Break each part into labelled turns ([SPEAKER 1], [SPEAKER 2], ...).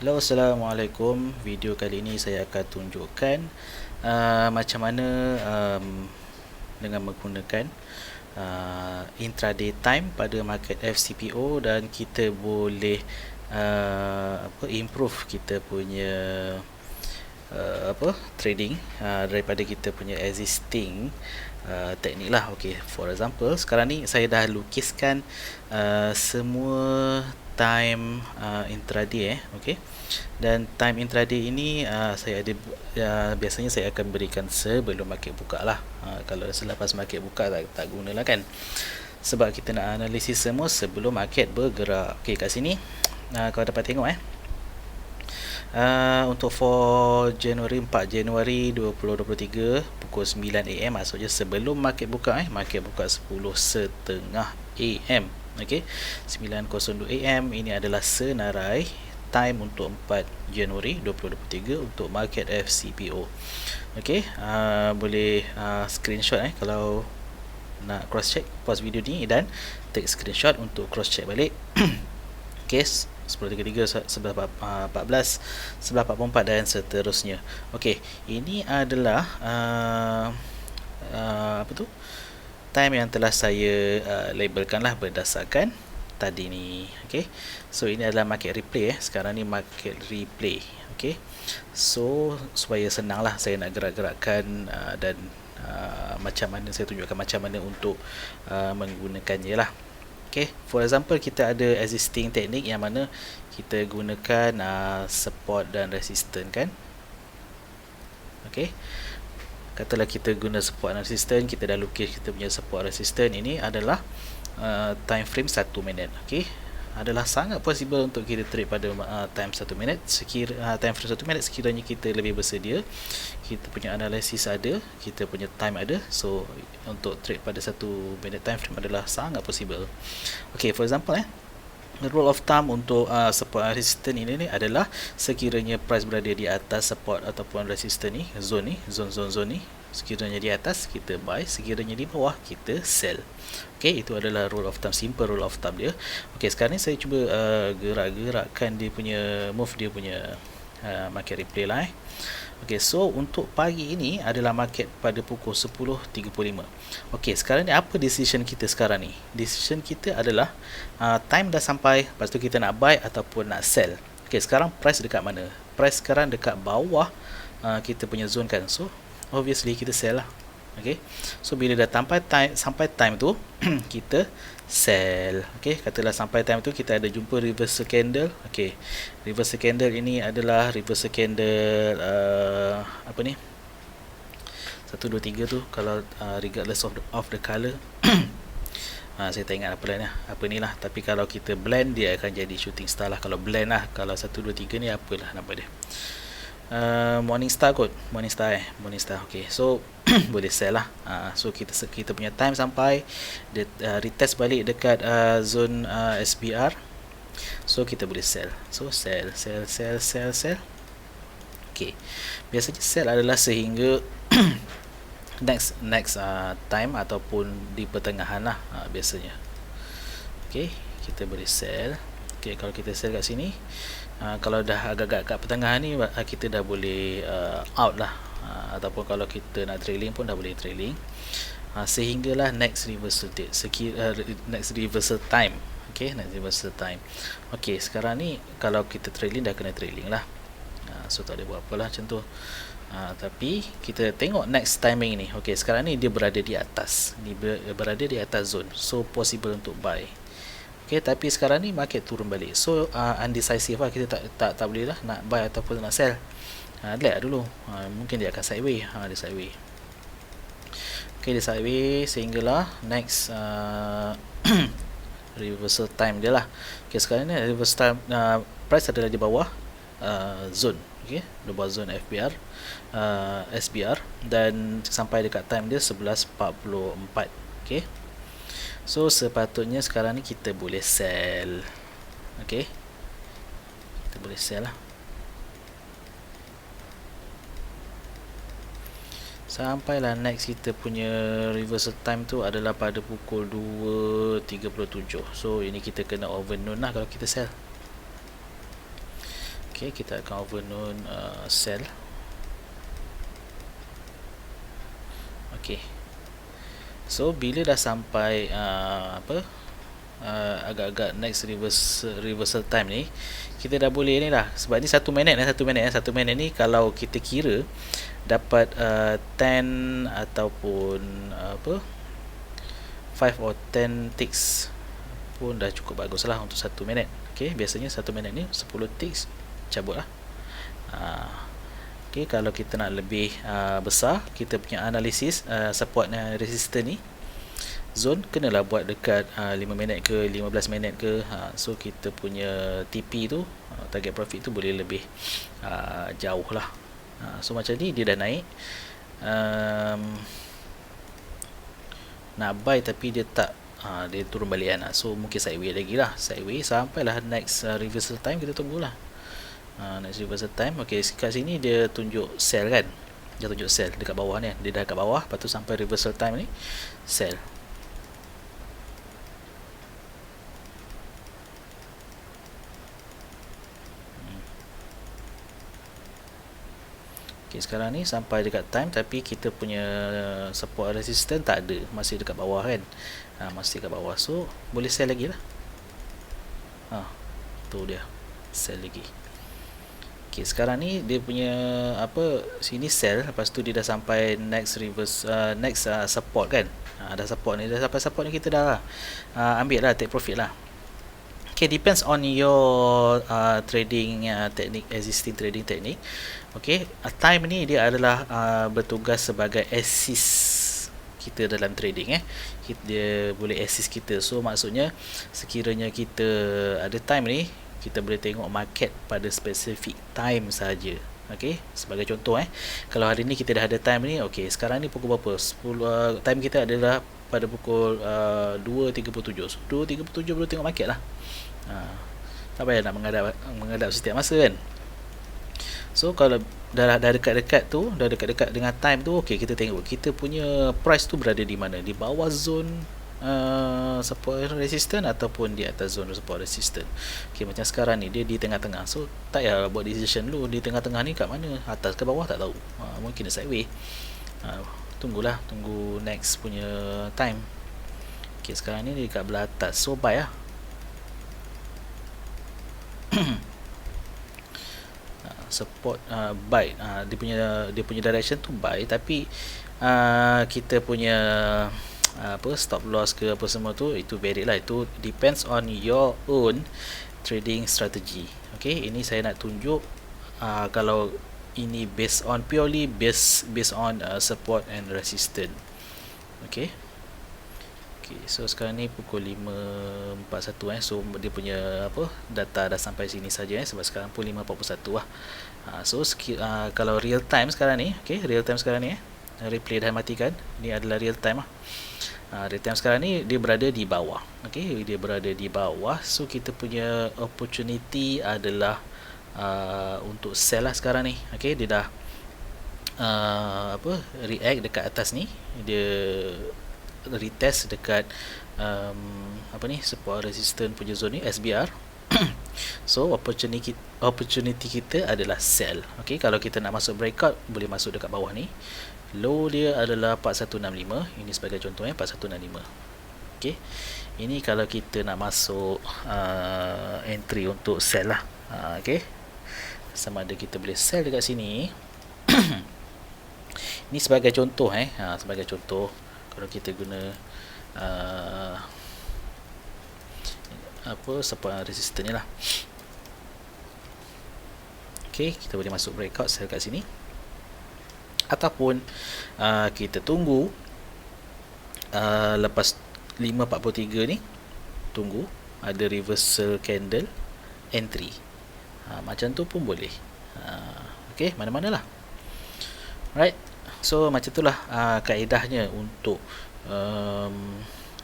[SPEAKER 1] Hello, Assalamualaikum. Video kali ini saya akan tunjukkan macam mana dengan menggunakan intraday time pada market FCPO, dan kita boleh improve kita punya trading daripada kita punya existing teknik lah. Okay, for example, sekarang ni saya dah lukiskan semua time intraday okay. Dan time intraday ini saya ada biasanya saya akan berikan sebelum market buka lah. Kalau selepas market buka tak gunalah kan, sebab kita nak analisis semua sebelum market bergerak. Okay, kat sini kau dapat tengok untuk for Januari 4 Januari 2023 pukul 9 AM, maksudnya sebelum market buka market buka 10.30 AM. Okey, 9.02 AM ini adalah senarai time untuk 4 Januari 2023 untuk market FCPO. Okey, boleh screenshot kalau nak cross check, pause video ni dan take screenshot untuk cross check balik. Okey, 10.33, 11.14, 11.44 dan seterusnya. Okey, ini adalah time yang telah saya labelkan lah berdasarkan tadi ni. Okey, so ini adalah market replay sekarang ni market replay. Okey, so supaya senang lah saya nak gerak-gerakkan dan macam mana saya tunjukkan macam mana untuk menggunakannya lah. Okay, for example, kita ada existing teknik yang mana kita gunakan support dan resistance kan. Okay, katalah kita guna support dan resistance, kita dah lukis kita punya support resistance. Ini adalah time frame 1 minit. Okay, adalah sangat possible untuk kita trade pada time 1 minit. Time frame 1 minit sekiranya kita lebih bersedia, kita punya analisis ada, kita punya time ada, so untuk trade pada 1 minit time frame adalah sangat possible. Okay, for example the rule of thumb untuk support and resistance ini adalah sekiranya price berada di atas support ataupun resistance ni, zone ni, sekiranya di atas kita buy, sekiranya di bawah kita sell. Okay, itu adalah rule of thumb, simple rule of thumb dia. Okay, sekarang ni saya cuba gerak-gerakkan dia punya move, dia punya market replay lah Okay, so untuk pagi ini adalah market pada pukul 10.35. Okay, sekarang ni apa decision kita sekarang ni? Decision kita adalah time dah sampai, lepas tu kita nak buy ataupun nak sell. Okay, sekarang price dekat mana? Price sekarang dekat bawah kita punya zone kan, so obviously kita sell lah. Okay, so bila dah sampai time tu kita sell. Okay, katalah sampai time tu kita ada jumpa reversal candle. Okay, reversal candle ini adalah reversal candle 1, 2, 3 tu kalau regardless of the color. Saya tak ingat apa ni lah, tapi kalau kita blend dia akan jadi shooting star lah. Kalau blend lah, kalau 1, 2, 3 ni apalah nama dia, Morningstar kot, Morningstar. Okay, so boleh sell lah. So kita punya time sampai dia retest balik dekat zone SBR, so kita boleh sell. So sell. Okay, biasanya sell adalah sehingga next time ataupun di pertengahan lah biasanya. Okay, kita boleh sell. Okay, kalau kita sell kat sini, kalau dah agak-agak kat pertengahan ni, kita dah boleh out lah, ataupun kalau kita nak trailing pun dah boleh trailing sehinggalah next reversal date, next reversal time. Okay, next reversal time. Okay, sekarang ni kalau kita trailing dah kena trailing lah, so tak ada buat apalah macam tu. Tapi kita tengok next timing ni. Okay, sekarang ni dia berada di atas, berada di atas zone, so possible untuk buy. Okay, tapi sekarang ni market turun balik, so undecisive lah, kita tak boleh lah nak buy ataupun nak sell. Lihat dulu, mungkin dia akan sideways. Dia sideways. Okay, dia sideways sehinggalah next reversal time dia lah. Okay, sekarang ni reversal time, price adalah di bawah zone. Okay, di bawah zone FBR, SBR, dan sampai dekat time dia 11.44. Okay, so sepatutnya sekarang ni kita boleh sell. Okay, kita boleh sell lah. Sampailah next kita punya reversal time tu adalah pada pukul 2.37. So ini kita kena overnoon lah kalau kita sell. Ok, Okay, kita akan overload cell. Okay, so bila dah sampai agak-agak next reversal time ni, kita dah boleh ni lah, sebab ni 1 minit ni kalau kita kira dapat 10 ataupun 5 or 10 ticks pun dah cukup bagus lah untuk 1 minit. Okay, biasanya 1 minit ni 10 ticks cabut lah. Okay, kalau kita nak lebih besar, kita punya analisis support dan resistance ni, zone kenalah buat dekat 5 minit ke 15 minit ke. So kita punya TP tu, target profit tu boleh lebih jauh lah. So macam ni dia dah naik, nak buy tapi dia tak, dia turun balik kan. So mungkin sideways lagi lah, sideways sampailah next reversal time, kita tunggulah next reversal time. Ok, kat sini dia tunjuk sell kan, dia tunjuk sell dekat bawah ni, dia dah kat bawah, lepas tu sampai reversal time ni sell. Ok, sekarang ni sampai dekat time, tapi kita punya support resistance tak ada, masih dekat bawah kan, masih dekat bawah, so boleh sell lagi lah. Tu dia, sell lagi. Ok, sekarang ni dia punya sini sell, lepas tu dia dah sampai next reverse, next support kan. Dah support ni, dah sampai support ni, kita dah ambil lah, take profit lah. Okay, depends on your trading technique, existing trading technique. Okay, time ni dia adalah bertugas sebagai assist kita dalam trading. Dia boleh assist kita. So maksudnya sekiranya kita ada time ni, kita boleh tengok market pada specific time saja. Okay, sebagai contoh kalau hari ni kita dah ada time ni, okay, sekarang ni pukul berapa? 10, time kita adalah pada pukul 2.37. So 2.37 boleh tengok market lah. Tak payah nak menghadap setiap masa kan. So kalau dah dekat-dekat tu, dah dekat-dekat dengan time tu, okay, kita tengok kita punya price tu berada di mana, di bawah zone support resistance ataupun di atas zone support resistance. Okay, macam sekarang ni dia di tengah-tengah, so tak payah buat decision dulu di tengah-tengah ni kat mana, atas ke bawah tak tahu, mungkin dia sideways. Tunggulah, tunggu next punya time. Okay, sekarang ni dia dekat belah atas, so buy lah. Support buy, dia punya direction tu buy, tapi kita punya stop loss ke apa semua tu, itu varied lah, itu depends on your own trading strategy. Okay, ini saya nak tunjuk kalau ini based on purely based on support and resistance. Okay. Okay, so sekarang ni pukul 5.41 so dia punya data dah sampai sini saja sebab sekarang pukul 5.41 lah. So kalau real time sekarang ni, okay, real time sekarang ni replay dah matikan, ni adalah real time lah. Real time sekarang ni dia berada di bawah. Okay, dia berada di bawah, so kita punya opportunity adalah untuk sell lah sekarang ni. Okay, dia dah react dekat atas ni, dia retest dekat support resistance punya zone ni, SBR. So opportunity kita adalah sell. Okay, kalau kita nak masuk breakout, boleh masuk dekat bawah ni. Low dia adalah 4165, ini sebagai contoh 4165. Okay, ini kalau kita nak masuk entry untuk sell lah. Okay, sama ada kita boleh sell dekat sini. Ini sebagai contoh sebagai contoh, kalau kita guna support resistance ni lah. Okay, kita boleh masuk breakout sell kat sini, ataupun kita tunggu lepas 5.43 ni, tunggu ada reversal candle entry, macam tu pun boleh. Okay, mana-mana lah. Right, so macam itulah kaedahnya untuk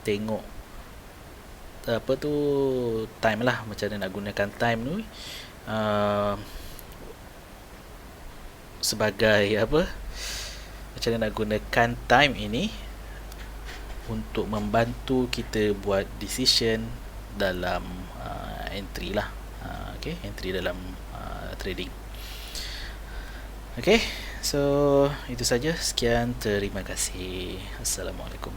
[SPEAKER 1] tengok time lah, macam mana nak gunakan time tu sebagai macam mana nak gunakan time ini untuk membantu kita buat decision dalam entry lah. Okay, entry dalam trading. Okay, so itu saja. Sekian, terima kasih. Assalamualaikum.